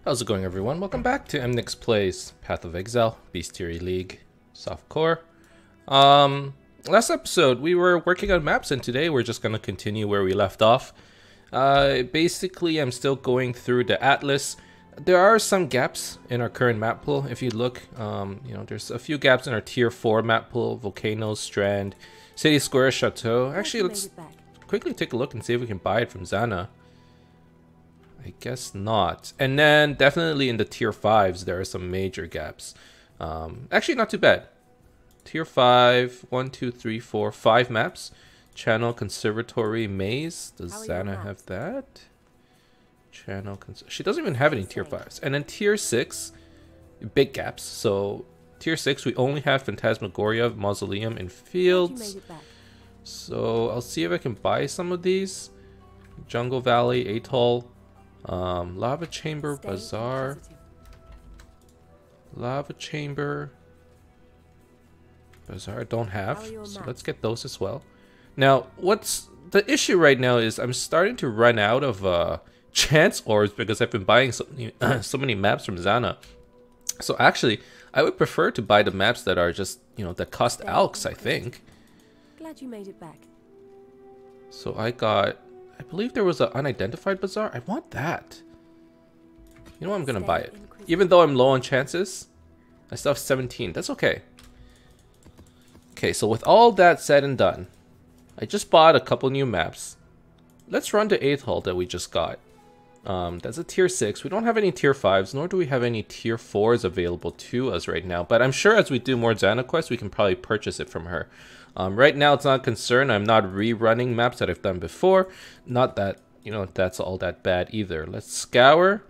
How's it going, everyone? Welcome back to Emnix Plays Path of Exile, Bestiary League, Softcore. Last episode we were working on maps, and today we're just gonna continue where we left off. Basically, I'm still going through the atlas. There are some gaps in our current map pool. If you look, there's a few gaps in our tier 4 map pool: Volcanoes, Strand, City Square, Chateau. Actually, let's quickly take a look and see if we can buy it from Zana. I guess not. And then definitely in the tier 5s there are some major gaps. Actually not too bad. Tier 5, 1, 2, 3, 4, 5 maps. Channel, Conservatory, Maze. Does Zana have that? Channel, she doesn't even have any tier 5s. And then tier 6, big gaps. So tier 6 we only have Phantasmagoria, Mausoleum, and Fields. So I'll see if I can buy some of these. Jungle Valley, Atoll. Lava Chamber, Bazaar, Lava Chamber, Bazaar I don't have, so let's get those as well. Now, what's the issue right now is I'm starting to run out of chance orbs because I've been buying so many maps from Zana. So actually, I would prefer to buy the maps that are just, that cost alks, I think. Glad you made it back. So I believe there was an unidentified bazaar. I want that. You know what? I'm gonna buy it. Even though I'm low on chances, I still have 17. That's okay. Okay, so with all that said and done, I just bought a couple new maps. Let's run the 8th hull that we just got. That's a tier 6. We don't have any tier 5s, nor do we have any tier 4s available to us right now. But I'm sure as we do more Zana quests, we can probably purchase it from her. Right now, it's not a concern. I'm not rerunning maps that I've done before. Not that, that's all that bad either. Let's scour.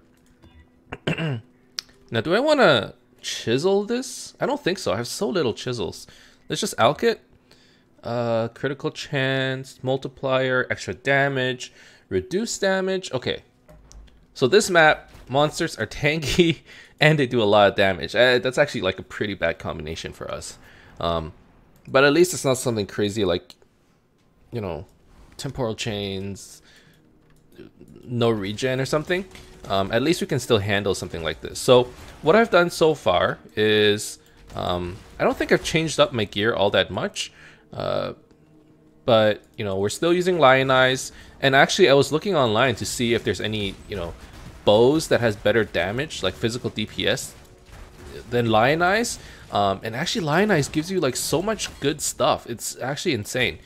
Now, do I want to chisel this? I don't think so. I have so little chisels. Let's just alk it. Critical chance, multiplier, extra damage, reduce damage. Okay. So this map, monsters are tanky and they do a lot of damage. That's actually like a pretty bad combination for us. But at least it's not something crazy like, temporal chains, no regen or something. At least we can still handle something like this. So what I've done so far is, I don't think I've changed up my gear all that much. But, we're still using Lion Eyes. And actually I was looking online to see if there's any, bows that has better damage, like physical DPS than Lion Eyes. And actually Lion Eyes gives you like so much good stuff. It's actually insane.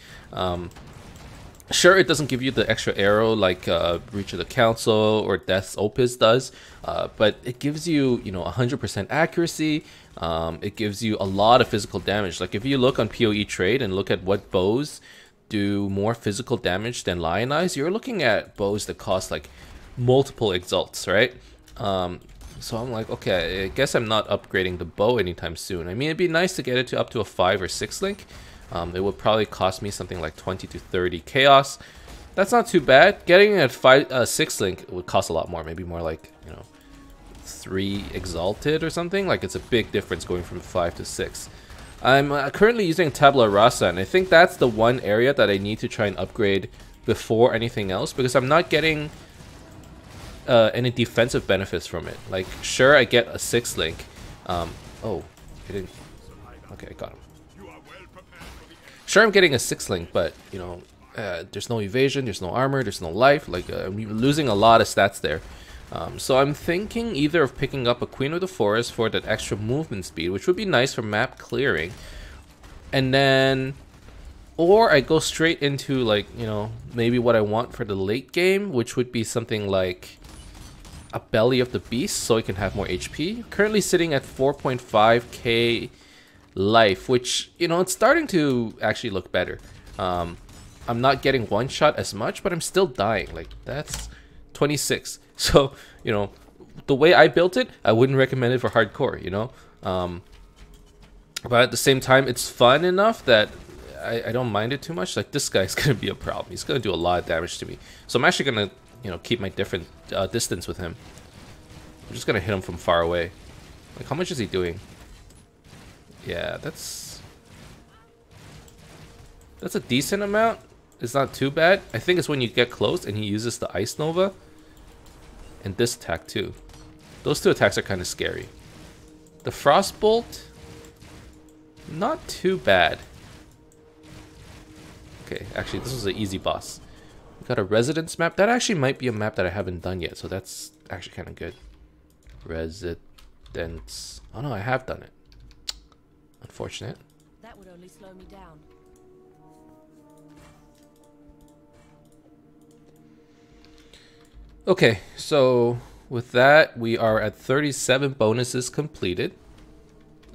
Sure, it doesn't give you the extra arrow like Reach of the Council or Death's Opus does, but it gives you 100% accuracy. It gives you a lot of physical damage. Like if you look on PoE Trade and look at what bows do more physical damage than Lion Eyes, you're looking at bows that cost like multiple exalts, right? So I'm like, okay, I guess I'm not upgrading the bow anytime soon. I mean, it'd be nice to get it to up to a 5 or 6 link. It would probably cost me something like 20 to 30 chaos. That's not too bad. Getting it at 6 link would cost a lot more. Maybe more like, 3 exalted or something. Like it's a big difference going from 5 to 6. I'm currently using Tabula Rasa, and I think that's the one area that I need to try and upgrade before anything else, because I'm not getting any defensive benefits from it. Like, sure, I get a 6 link. Oh, I didn't. Okay, I got him. Sure, I'm getting a 6 link, but there's no evasion, there's no armor, there's no life. Like I'm losing a lot of stats there. So I'm thinking either of picking up a Queen of the Forest for that extra movement speed, which would be nice for map clearing, and then, or I go straight into like maybe what I want for the late game, which would be something like a Belly of the Beast, so I can have more HP. Currently sitting at 4.5k life, which it's starting to actually look better. I'm not getting one shot as much, but I'm still dying. Like that's 26. So the way I built it, I wouldn't recommend it for hardcore. But at the same time, it's fun enough that I don't mind it too much. Like this guy's gonna be a problem. He's gonna do a lot of damage to me. So I'm actually gonna keep my different distance with him. I'm just gonna hit him from far away. Like how much is he doing? Yeah, that's a decent amount. It's not too bad. I think it's when you get close and he uses the Ice Nova. and this attack too. Those two attacks are kind of scary. The Frostbolt, not too bad. Okay, actually this was an easy boss. We got a residence map. That actually might be a map that I haven't done yet, so that's actually kind of good. Residence. Oh no, I have done it. Unfortunate. That would only slow me down. Okay, so with that, we are at 37 bonuses completed.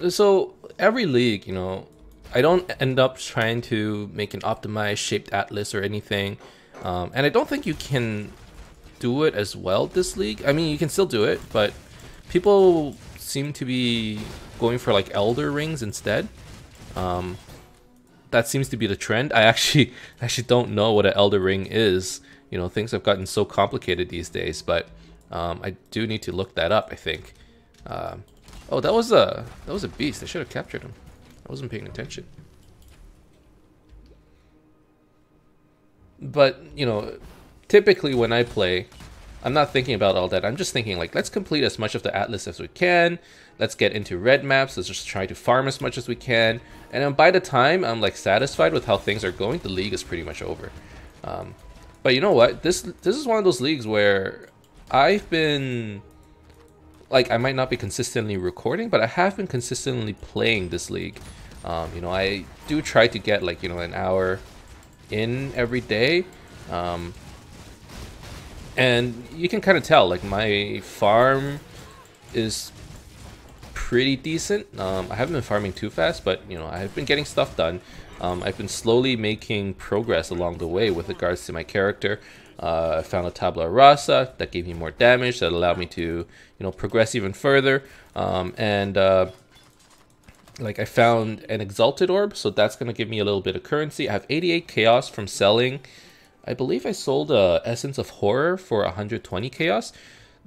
So every league, you know, I don't end up trying to make an optimized shaped atlas or anything. And I don't think you can do it as well this league. I mean, you can still do it, but people seem to be going for like elder rings instead. That seems to be the trend. I actually don't know what an elder ring is. You know, things have gotten so complicated these days, but I do need to look that up, I think. Oh, that was a beast. I should have captured him. I wasn't paying attention. But, you know, typically when I play, I'm not thinking about all that. I'm just thinking like, let's complete as much of the atlas as we can. Let's get into red maps. Let's just try to farm as much as we can. And then by the time I'm like satisfied with how things are going, the league is pretty much over. But you know what? This is one of those leagues where I've been like, I might not be consistently recording, but I have been consistently playing this league. You know, I do try to get like, you know, an hour in every day. And you can kind of tell like my farm is pretty decent. I haven't been farming too fast, but you know, I've been getting stuff done. I've been slowly making progress along the way with regards to my character. I found a tabula rasa that gave me more damage, that allowed me to, you know, progress even further. Like I found an exalted orb, so that's gonna give me a little bit of currency. I have 88 chaos from selling. I believe I sold Essence of Horror for 120 chaos.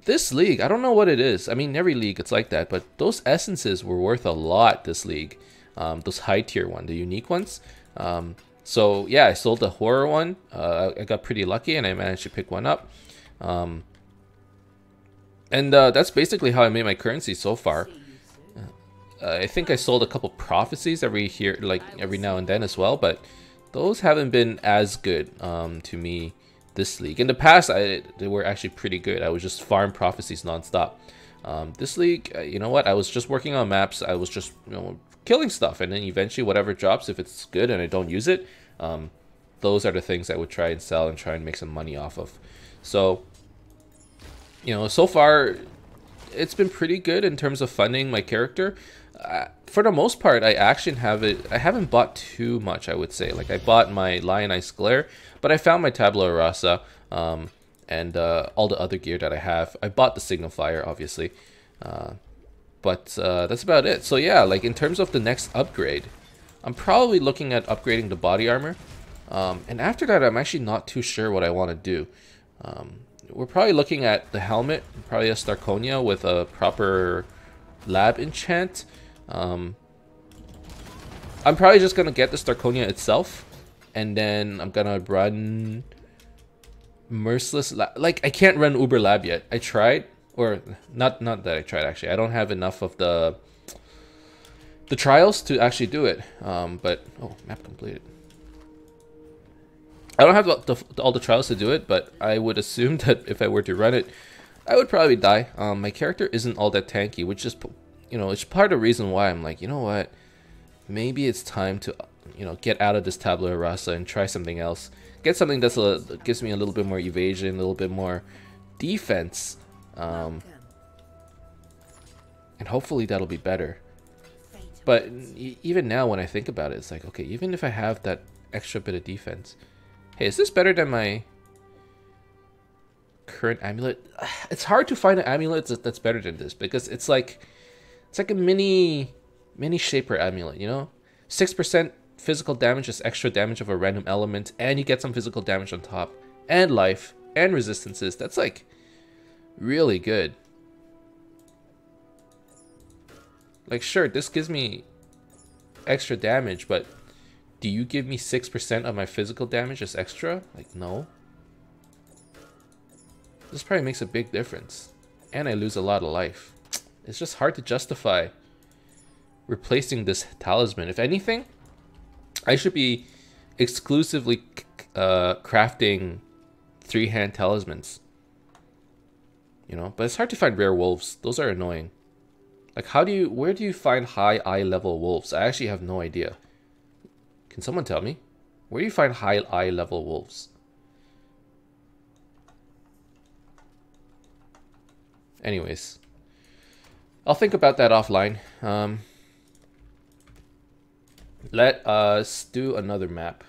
This league, I don't know what it is. I mean, every league it's like that, but those essences were worth a lot this league. Those high tier ones, the unique ones. So yeah, I sold the horror one. I got pretty lucky and I managed to pick one up. And that's basically how I made my currency so far. I think I sold a couple prophecies every now and then as well, but those haven't been as good to me this league. In the past, they were actually pretty good. I would just farm prophecies nonstop. This league, you know what? I was just working on maps. I was just, you know, killing stuff, and then eventually whatever drops, if it's good and I don't use it, those are the things I would try and sell and try and make some money off of. So, you know, so far it's been pretty good in terms of funding my character. For the most part, I haven't bought too much, I would say. Like, I bought my Lionized Glare, but I found my Tabula Rasa, and all the other gear that I have. I bought the Signal Flyer, obviously, but that's about it. So yeah, like in terms of the next upgrade, I'm probably looking at upgrading the body armor, and after that, I'm actually not too sure what I want to do. We're probably looking at the helmet, probably a Starconia with a proper lab enchant. I'm probably just gonna get the Starconia itself, and then I'm gonna run Merciless Lab. Like, I can't run Uber Lab yet. I tried, or not that I tried actually. I don't have enough of the trials to actually do it. But oh, map completed. I don't have all the trials to do it, but I would assume that if I were to run it, I would probably die. My character isn't all that tanky, which is, you know, it's part of the reason why I'm like, you know what, maybe it's time to, you know, get out of this Tabula Rasa and try something else. Get something that gives me a little bit more evasion, a little bit more defense, and hopefully that'll be better. But even now, when I think about it, it's like, okay, even if I have that extra bit of defense, hey, is this better than my current amulet? It's hard to find an amulet that's better than this, because it's like a mini shaper amulet, you know? 6% physical damage is extra damage of a random element, and you get some physical damage on top, and life, and resistances. That's like really good. Like, sure, this gives me extra damage, but do you give me 6% of my physical damage as extra? Like, no. This probably makes a big difference. And I lose a lot of life. It's just hard to justify replacing this talisman. If anything, I should be exclusively crafting 3-hand talismans. You know, but it's hard to find rare wolves. Those are annoying. Like, where do you find high eye level wolves? I actually have no idea. Can someone tell me? Where do you find high eye level wolves? Anyways, I'll think about that offline. Let us do another map.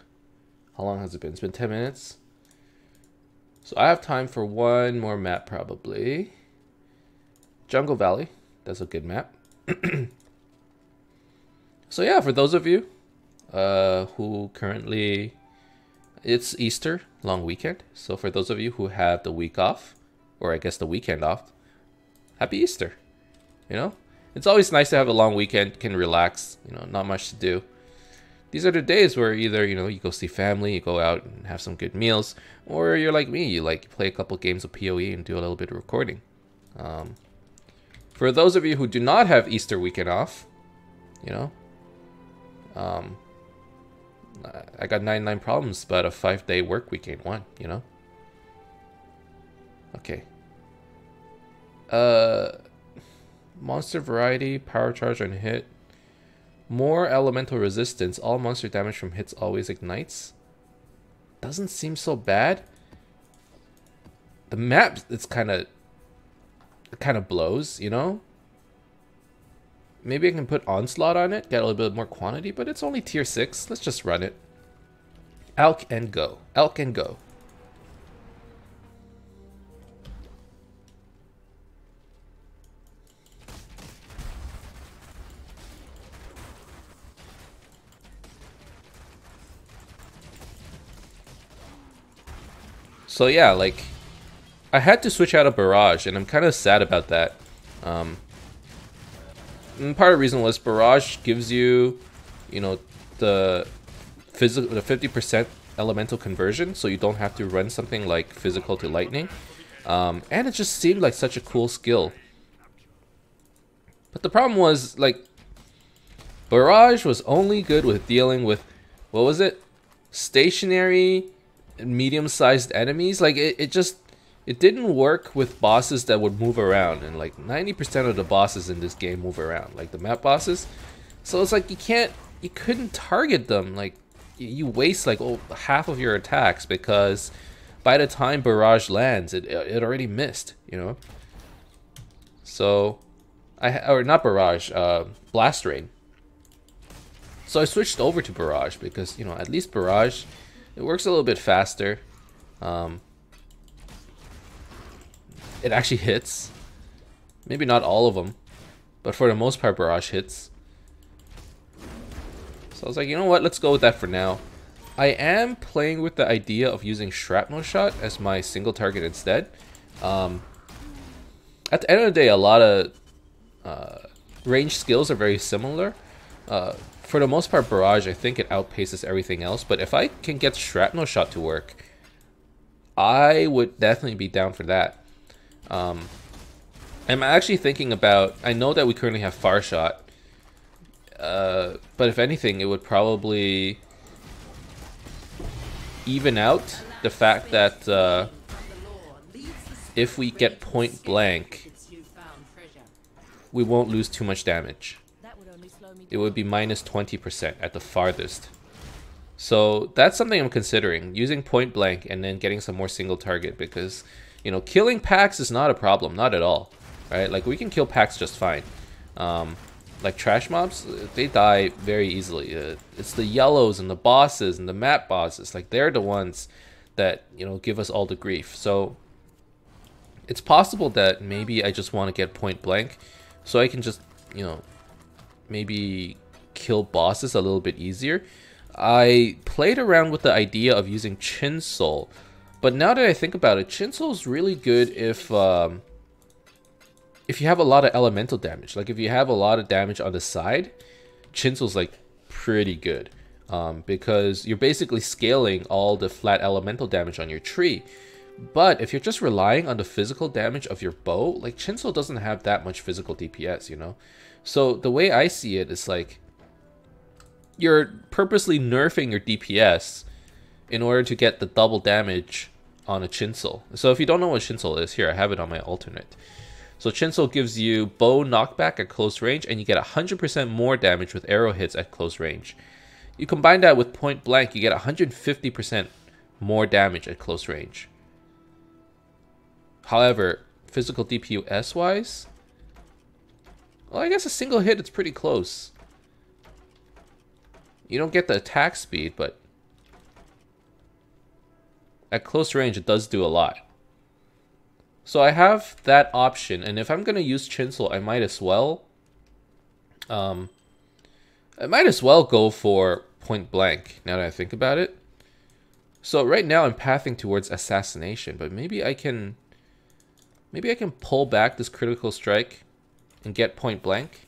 How long has it been? It's been 10 minutes. So I have time for one more map probably. Jungle Valley. That's a good map. So yeah, for those of you who currently... It's Easter, long weekend. So for those of you who have the week off, or I guess the weekend off, happy Easter. You know? It's always nice to have a long weekend, can relax, you know, not much to do. These are the days where either, you know, you go see family, you go out and have some good meals, or you're like me, you like play a couple games of PoE and do a little bit of recording. For those of you who do not have Easter weekend off, you know, I got 99 problems, but a 5-day work week ain't one, you know? Okay. Monster variety, power charge on hit. More elemental resistance. All monster damage from hits always ignites. Doesn't seem so bad. The map, it kind of blows, you know? Maybe I can put Onslaught on it, get a little bit more quantity, but it's only tier 6. Let's just run it. Elk and go. Elk and go. So yeah, like, I had to switch out of Barrage, and I'm kind of sad about that. And part of the reason was Barrage gives you, you know, the 50% elemental conversion, so you don't have to run something like physical to lightning. And it just seemed like such a cool skill. But the problem was, like, Barrage was only good with dealing with, what was it? Stationary, medium-sized enemies. Like, it didn't work with bosses that would move around, and like 90% of the bosses in this game move around, like the map bosses. So it's like you couldn't target them. Like, you waste like half of your attacks because by the time Barrage lands, it already missed, you know. So or not Barrage, Blast Rain. So I switched over to Barrage because, you know, at least Barrage, it works a little bit faster. It actually hits. Maybe not all of them, but for the most part, Barrage hits. So I was like, you know what? Let's go with that for now. I am playing with the idea of using Shrapnel Shot as my single target instead. At the end of the day, a lot of range skills are very similar. For the most part, Barrage, I think it outpaces everything else. But if I can get Shrapnel Shot to work, I would definitely be down for that. I'm actually thinking about, I know that we currently have Far Shot, but if anything, it would probably even out the fact that if we get point blank, we won't lose too much damage. It would be minus 20% at the farthest. So that's something I'm considering, using point blank and then getting some more single target, because, you know, killing packs is not a problem, not at all, right? Like, we can kill packs just fine. Like trash mobs, they die very easily. It's the yellows and the bosses and the map bosses, like, they're the ones that, you know, give us all the grief. So it's possible that maybe I just want to get point blank so I can just, you know, maybe kill bosses a little bit easier. I played around with the idea of using Chin Soul, but now that I think about it, Chin Soul is really good if you have a lot of elemental damage. Like, if you have a lot of damage on the side, Chin Soul's like pretty good, because you're basically scaling all the flat elemental damage on your tree. But if you're just relying on the physical damage of your bow, like Chinsel doesn't have that much physical DPS, you know? So the way I see it is like you're purposely nerfing your DPS in order to get the double damage on a Chinsel. So if you don't know what Chinsel is, here I have it on my alternate. So Chinsel gives you bow knockback at close range, and you get 100% more damage with arrow hits at close range. You combine that with point blank, you get 150% more damage at close range. However, physical DPS wise, well, I guess a single hit, it's pretty close. You don't get the attack speed, but at close range, it does do a lot. So I have that option, and if I'm going to use Chinsel, I might as well go for point blank, now that I think about it. So right now I'm pathing towards assassination, but maybe I can pull back this critical strike and get point blank.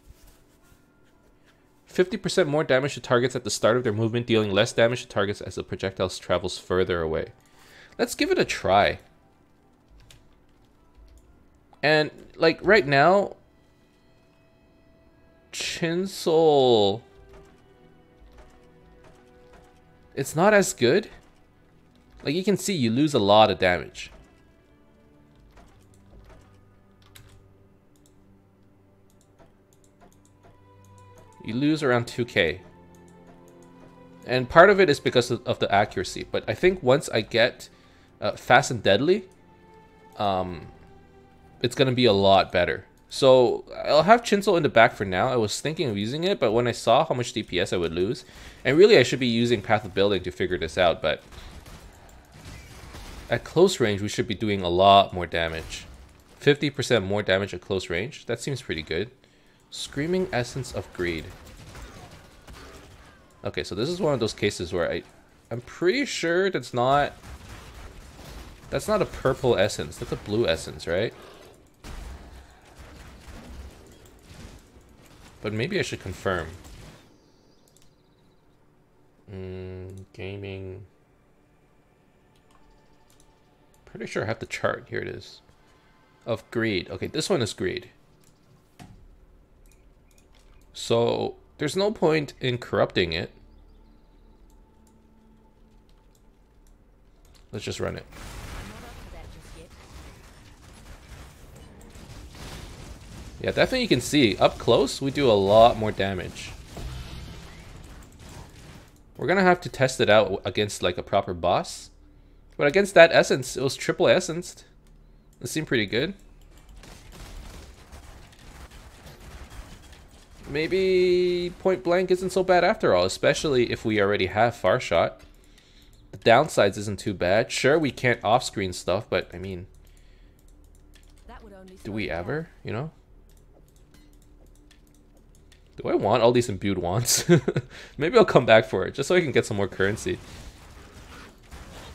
50% more damage to targets at the start of their movement, dealing less damage to targets as the projectile travels further away. Let's give it a try. And like right now, Chinsel, it's not as good. Like you can see, you lose a lot of damage. You lose around 2k. And part of it is because of the accuracy. But I think once I get fast and deadly, it's going to be a lot better. So I'll have Chinsel in the back for now. I was thinking of using it, but when I saw how much DPS I would lose, and really I should be using Path of Building to figure this out, but at close range we should be doing a lot more damage. 50% more damage at close range. That seems pretty good. Screaming Essence of Greed. Okay, so this is one of those cases where I'm pretty sure that's not a purple essence. That's a blue essence, right? But maybe I should confirm. Gaming. Pretty sure I have the chart. Here it is. Of Greed. Okay, this one is Greed. So there's no point in corrupting it. Let's just run it. Yeah, definitely you can see, up close, we do a lot more damage. We're gonna have to test it out against like a proper boss. But against that essence, it was triple essenced. It seemed pretty good. Maybe point blank isn't so bad after all, especially if we already have far shot. The downsides isn't too bad. Sure, we can't off-screen stuff, but I mean, do we ever, you know? Do I want all these imbued wands? Maybe I'll come back for it, just so I can get some more currency.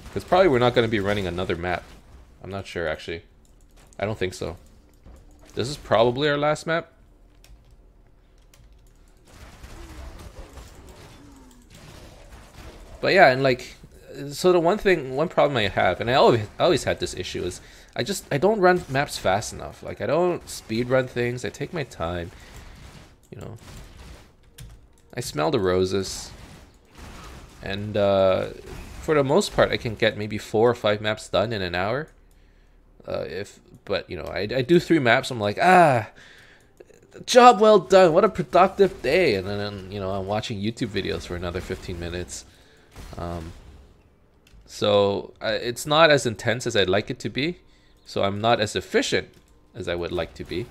Because probably we're not going to be running another map. I'm not sure, actually. I don't think so. This is probably our last map. But yeah, and like, so the one problem I have, and I always had this issue, is I don't run maps fast enough. Like, I don't speed run things. I take my time. You know, I smell the roses, and for the most part, I can get maybe 4 or 5 maps done in an hour. But you know, I do 3 maps. I'm like, job well done. What a productive day. And then you know, I'm watching YouTube videos for another 15 minutes. So it's not as intense as I'd like it to be. So I'm not as efficient as I would like to be.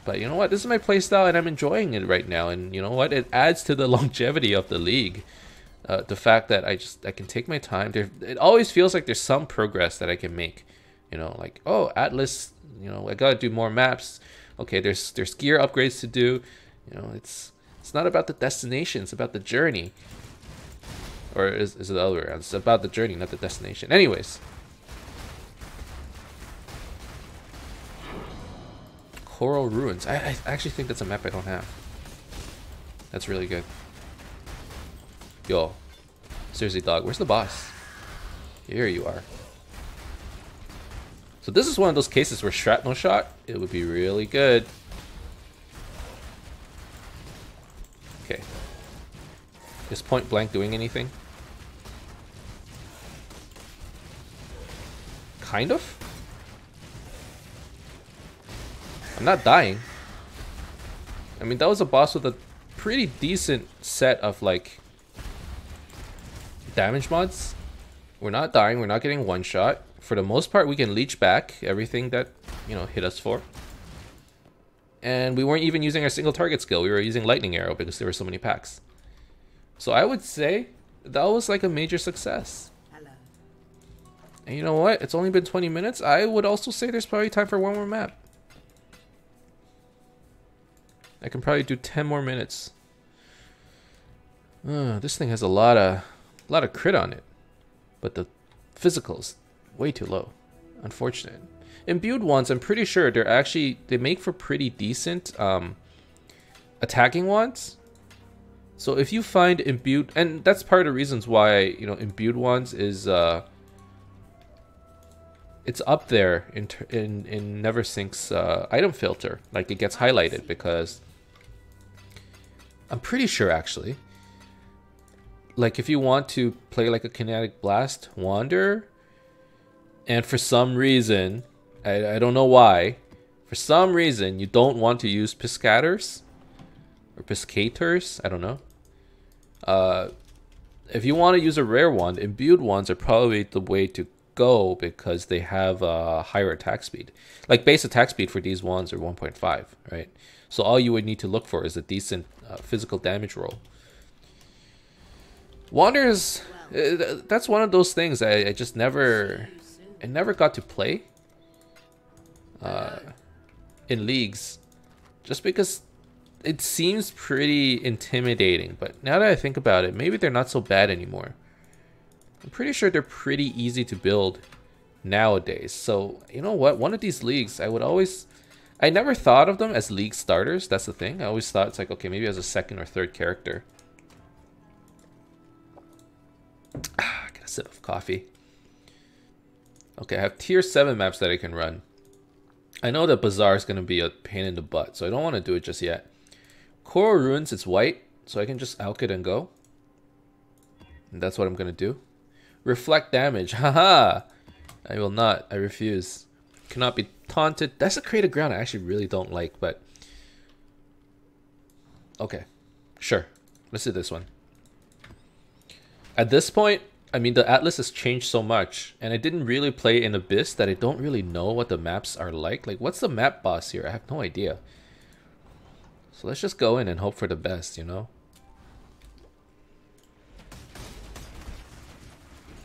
But you know what? This is my playstyle and I'm enjoying it right now. And you know what? It adds to the longevity of the league. The fact that I can take my time. It always feels like there's some progress that I can make. You know, like, oh, Atlas, you know, I gotta do more maps. Okay, there's gear upgrades to do. You know, it's not about the destination, it's about the journey. Or is it the other way around? It's about the journey, not the destination. Anyways. Coral Ruins. I actually think that's a map I don't have. That's really good. Yo. Seriously, dog. Where's the boss? Here you are. So this is one of those cases where shrapnel shot, it would be really good. Okay. Is point blank doing anything? Kind of? I'm not dying. I mean, that was a boss with a pretty decent set of, like, damage mods. We're not dying, we're not getting one shot. For the most part, we can leech back everything that, you know, hit us for. And we weren't even using our single target skill. We were using lightning arrow because there were so many packs. So I would say that was like a major success. Hello. And you know what? It's only been 20 minutes. I would also say there's probably time for one more map. I can probably do 10 more minutes. This thing has a lot of crit on it, but the physical's way too low. Unfortunate. Imbued ones, I'm pretty sure they make for pretty decent attacking ones. So if you find imbued, and that's part of the reasons why, you know, imbued ones is it's up there in Neversink's item filter. Like, it gets highlighted because I'm pretty sure, actually, like, if you want to play like a kinetic blast wander, and for some reason, I don't know why, for some reason you don't want to use piscators or piscators, I don't know. If you want to use a rare one, imbued ones are probably the way to go because they have a higher attack speed. Like, base attack speed for these ones are 1.5, right? So all you would need to look for is a decent physical damage roll. Wanders, that's one of those things I just never got to play in leagues, just because it seems pretty intimidating. But now that I think about it, maybe they're not so bad anymore. I'm pretty sure they're pretty easy to build nowadays. So, you know what? One of these leagues, I never thought of them as league starters. That's the thing. I always thought it's like, okay, maybe as a second or third character. Get a sip of coffee. Okay, I have tier 7 maps that I can run. I know that Bazaar is going to be a pain in the butt, so I don't want to do it just yet. Coral Ruins, it's white, so I can just alk it and go. And that's what I'm going to do. Reflect damage, haha! I will not, I refuse. Cannot be taunted. That's a creative ground I actually really don't like, but... okay, sure. Let's do this one. At this point, I mean, the Atlas has changed so much, and I didn't really play in Abyss that I don't really know what the maps are like. Like, what's the map boss here? I have no idea. So let's just go in and hope for the best, you know?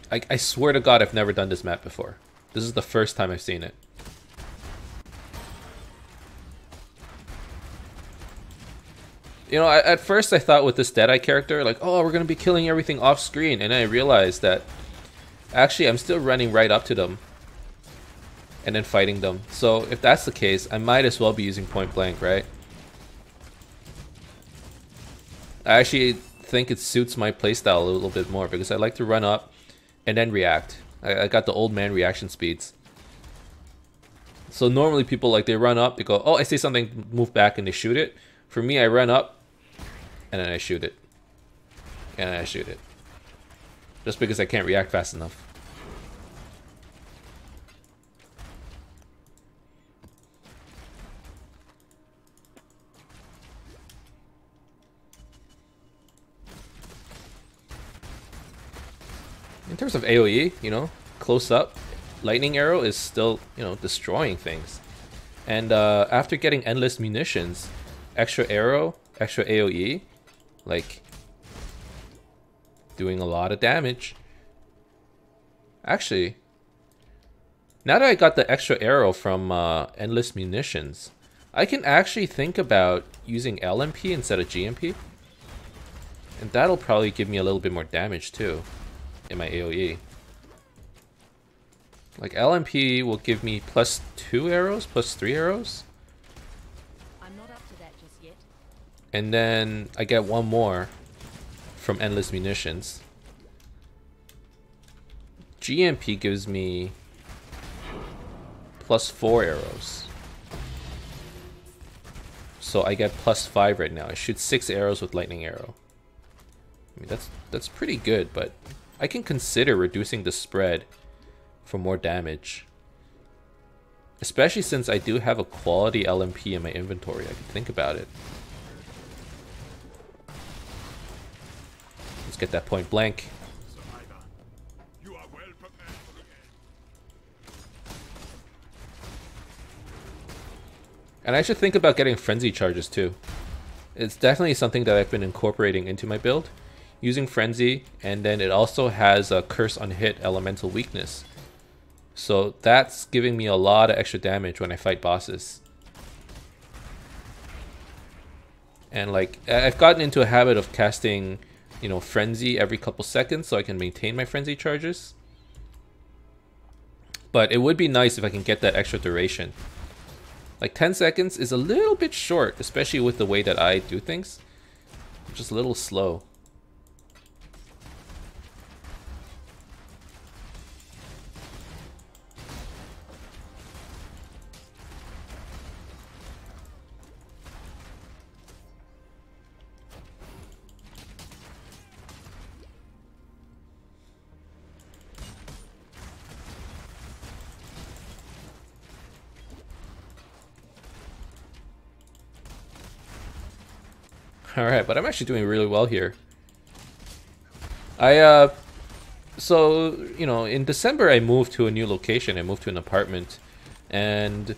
I swear to God I've never done this map before. This is the first time I've seen it. You know, at first I thought with this Deadeye character, like, oh, we're going to be killing everything off screen. And then I realized that actually I'm still running right up to them and then fighting them. So if that's the case, I might as well be using point blank, right? I actually think it suits my playstyle a little bit more because I like to run up and then react. I got the old man reaction speeds. So normally people, like, they run up, they go, oh, I say something, move back, and they shoot it. For me, I run up, and then I shoot it. And then I shoot it. Just because I can't react fast enough. In terms of AoE, you know, close up, lightning arrow is still, you know, destroying things. And after getting endless munitions, extra arrow, extra AoE, like, doing a lot of damage. Actually, now that I got the extra arrow from endless munitions, I can actually think about using LMP instead of GMP. And that'll probably give me a little bit more damage too in my AoE. Like, LMP will give me +2 arrows, +3 arrows. And then I get one more from endless munitions. GMP gives me plus 4 arrows. So I get plus 5 right now. I shoot 6 arrows with lightning arrow. I mean, that's pretty good, but I can consider reducing the spread for more damage. Especially since I do have a quality LMP in my inventory. I can think about it. Let's get that point blank. And I should think about getting frenzy charges too. It's definitely something that I've been incorporating into my build. Using frenzy, and then it also has a curse on hit elemental weakness. So that's giving me a lot of extra damage when I fight bosses. And like, I've gotten into a habit of casting, you know, frenzy every couple seconds so I can maintain my frenzy charges. But it would be nice if I can get that extra duration. Like 10 seconds is a little bit short, especially with the way that I do things. I'm just a little slow. Alright, but I'm actually doing really well here. So, you know, in December I moved to a new location. I moved to an apartment. And,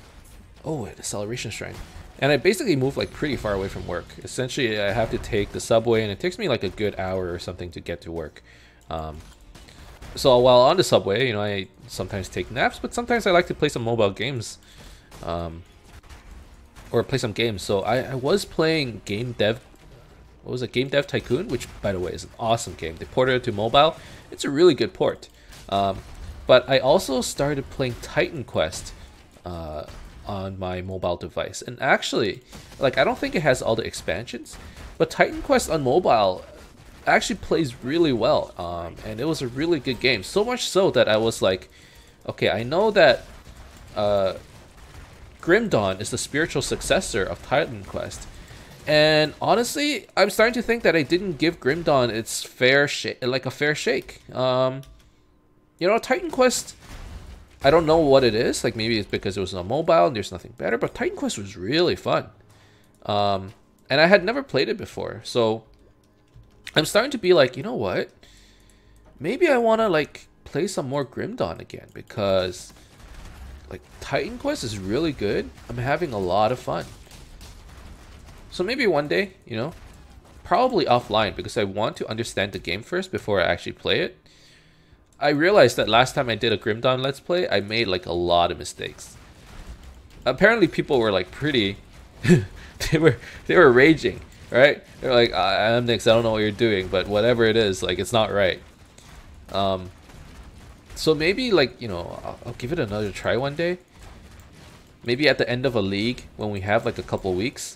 oh, an acceleration shrine. And I basically moved like pretty far away from work. Essentially, I have to take the subway, and it takes me like a good hour or something to get to work. So while on the subway, you know, I sometimes take naps, but sometimes I like to play some mobile games. Or play some games. So I was playing Game Dev Tycoon, which by the way is an awesome game. They ported it to mobile. It's a really good port. But I also started playing Titan Quest on my mobile device. And actually, like, I don't think it has all the expansions, but Titan Quest on mobile actually plays really well. And it was a really good game. So much so that I was like, okay, I know that Grim Dawn is the spiritual successor of Titan Quest. And honestly, I'm starting to think that I didn't give Grim Dawn its fair shake. You know, Titan Quest, I don't know what it is. Like, maybe it's because it was on mobile and there's nothing better, but Titan Quest was really fun. And I had never played it before. So I'm starting to be like, you know what? Maybe I want to like play some more Grim Dawn again, because like Titan Quest is really good. I'm having a lot of fun. So maybe one day, you know, probably offline, because I want to understand the game first before I actually play it. I realized that last time I did a Grim Dawn Let's Play, I made like a lot of mistakes. Apparently people were like pretty, they were raging, right? They're like, Emnix, I don't know what you're doing, but whatever it is, like, it's not right. So maybe, like, you know, I'll give it another try one day. Maybe at the end of a league, when we have like a couple weeks,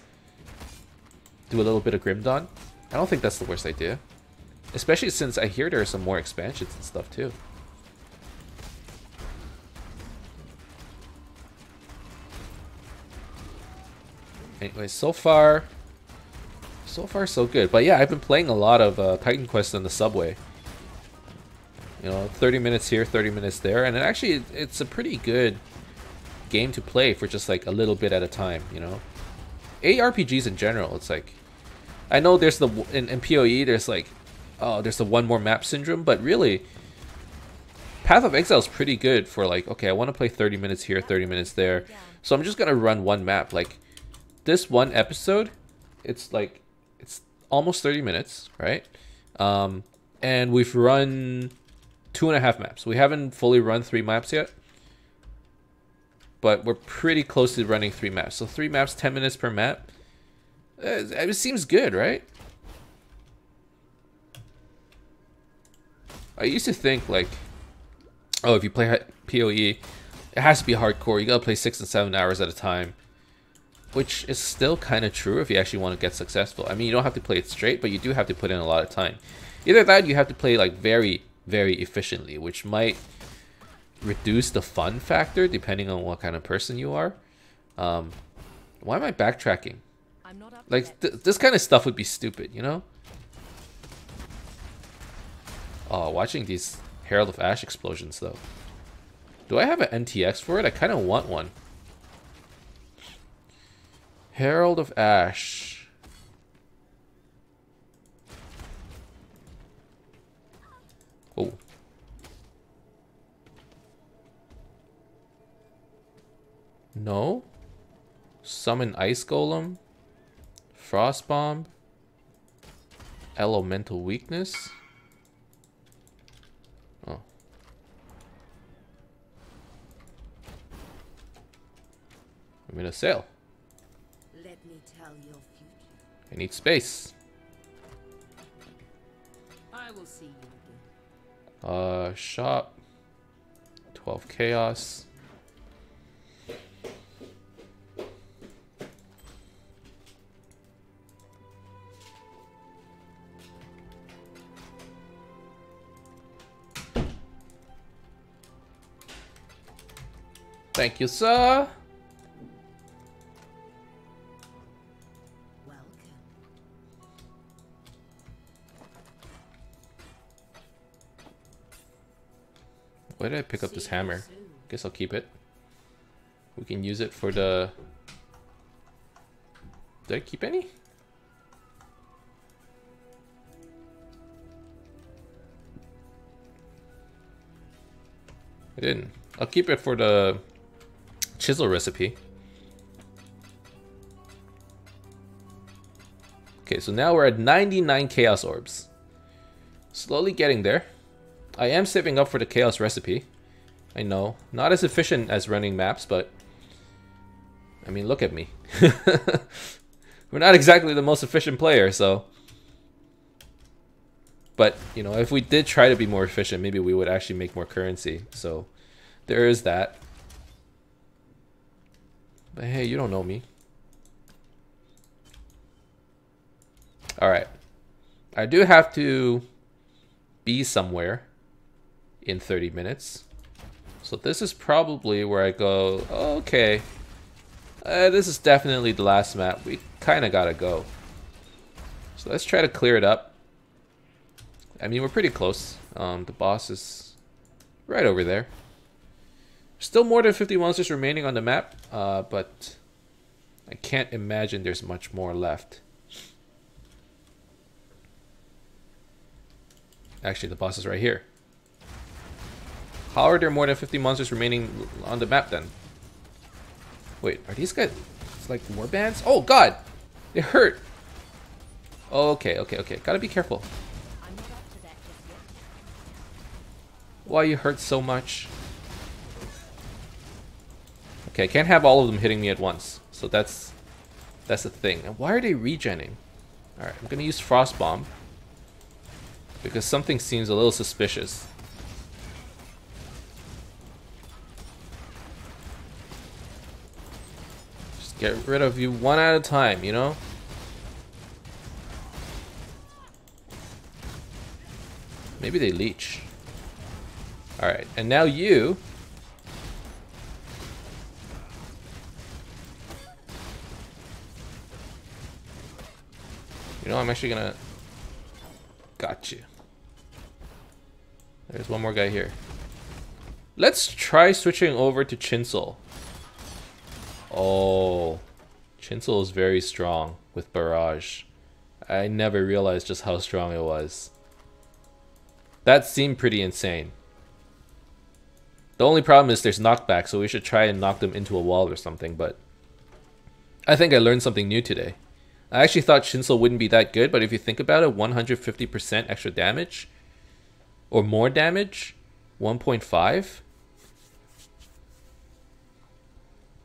do a little bit of Grim Dawn. I don't think that's the worst idea. Especially since I hear there are some more expansions and stuff too. Anyway, so far so good. But yeah, I've been playing a lot of Titan Quest on the subway. You know, 30 minutes here, 30 minutes there. And it's a pretty good game to play for just like a little bit at a time, you know. ARPGs in general, it's like, I know there's the in PoE there's like, oh, there's the one more map syndrome, but really Path of Exile is pretty good for like, okay, I want to play 30 minutes here, 30 minutes there, so I'm just gonna run one map. Like this one episode, it's almost 30 minutes, right? And we've run 2.5 maps. We haven't fully run 3 maps yet, but we're pretty close to running 3 maps. So 3 maps, 10 minutes per map. It seems good, right? I used to think like, oh, if you play PoE, it has to be hardcore. You gotta play 6 and 7 hours at a time, which is still kind of true if you actually want to get successful. I mean, you don't have to play it straight, but you do have to put in a lot of time. Either that, you have to play like very, very efficiently, which might reduce the fun factor depending on what kind of person you are. Why am I backtracking? I'm not up Like, yet. this kind of stuff would be stupid, you know? Oh, watching these Herald of Ash explosions, though. Do I have an NTX for it? I kind of want one. Herald of Ash. Oh. No? Summon Ice Golem. Frost Bomb. Elemental Weakness. Oh. I'm in a sale. Let me tell your future. I need space. I will see you again. Shop. 12 Chaos. Thank you, sir. Welcome. Why did I pick up this See hammer? you soon. Guess I'll keep it. We can use it for the... Did I keep any? I didn't. I'll keep it for the chisel recipe. Okay, so now we're at 99 Chaos Orbs. Slowly getting there. I am saving up for the Chaos recipe. I know. Not as efficient as running maps, but... I mean, look at me. We're not exactly the most efficient player, so... But, you know, if we did try to be more efficient, maybe we would actually make more currency. So, there is that. But hey, you don't know me. Alright. I do have to be somewhere in 30 minutes. So this is probably where I go, oh, okay. This is definitely the last map. We kind of gotta go. So let's try to clear it up. I mean, we're pretty close. The boss is right over there. Still more than 50 monsters remaining on the map, but I can't imagine there's much more left. Actually, the boss is right here. How are there more than 50 monsters remaining on the map then? Wait, are these guys... It's like war bands? Oh god! They hurt! Okay. Gotta be careful. I'm not up to that just yet. Why you hurt so much? Okay, I can't have all of them hitting me at once. So that's the thing. And why are they regenning? Alright, I'm gonna use Frost Bomb. Because something seems a little suspicious. Just get rid of you one at a time, you know? Maybe they leech. Alright, and now you... You know, I'm actually gonna... Got you. There's one more guy here. Let's try switching over to Chinsel. Oh, Chinsel is very strong with Barrage. I never realized just how strong it was. That seemed pretty insane. The only problem is there's knockback, so we should try and knock them into a wall or something, but I think I learned something new today. I actually thought Chinsel wouldn't be that good, but if you think about it, 150% extra damage or more damage, 1.5.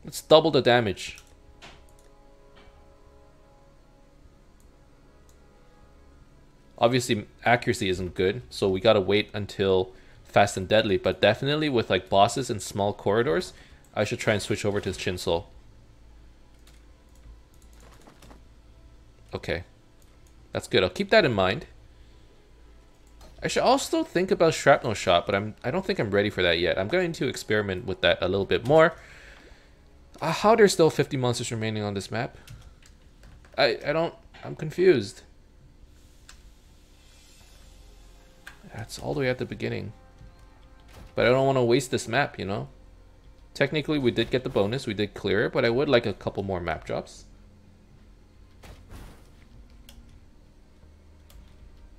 Let's double the damage. Obviously, accuracy isn't good, so we gotta wait until Fast and Deadly, but definitely with like bosses and small corridors, I should try and switch over to Chinsel. Okay. That's good. I'll keep that in mind. I should also think about shrapnel shot, but I don't think I'm ready for that yet. I'm going to experiment with that a little bit more. How there's still 50 monsters remaining on this map? I'm confused. That's all the way at the beginning. But I don't want to waste this map, you know? Technically, we did get the bonus. We did clear it, but I would like a couple more map drops.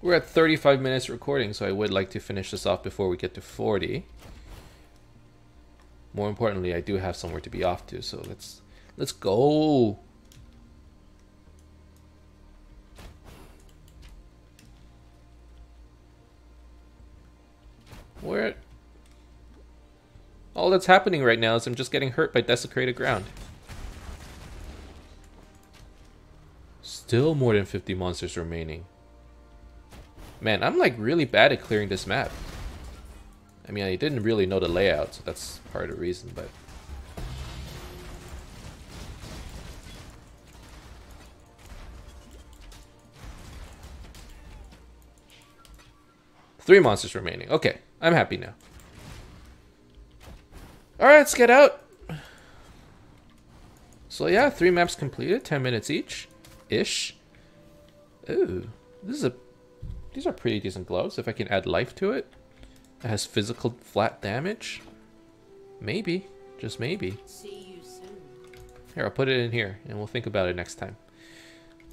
We're at 35 minutes recording, so I would like to finish this off before we get to 40. More importantly, I do have somewhere to be off to, so let's go. Where? All that's happening right now is I'm just getting hurt by desecrated ground. Still more than 50 monsters remaining. Man, I'm like really bad at clearing this map. I mean, I didn't really know the layout, so that's part of the reason, but... Three monsters remaining. Okay, I'm happy now. Alright, let's get out. So yeah, 3 maps completed, 10 minutes each. Ish. Ooh, these are pretty decent gloves. If I can add life to it. It has physical flat damage. Maybe. Just maybe. See you soon. Here, I'll put it in here, and we'll think about it next time.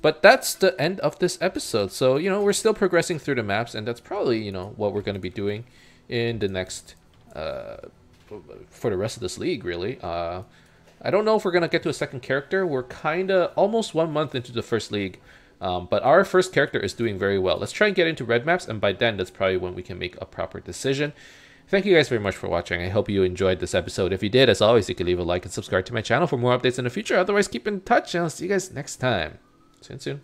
But that's the end of this episode. So, you know, we're still progressing through the maps, and that's probably, you know, what we're going to be doing in the next... for the rest of this league, really. I don't know if we're going to get to a second character. We're kind of almost 1 month into the first league. But our first character is doing very well. Let's try and get into red maps, and by then, that's probably when we can make a proper decision. Thank you guys very much for watching. I hope you enjoyed this episode. If you did, as always, you can leave a like and subscribe to my channel for more updates in the future. Otherwise, keep in touch, and I'll see you guys next time. See you soon.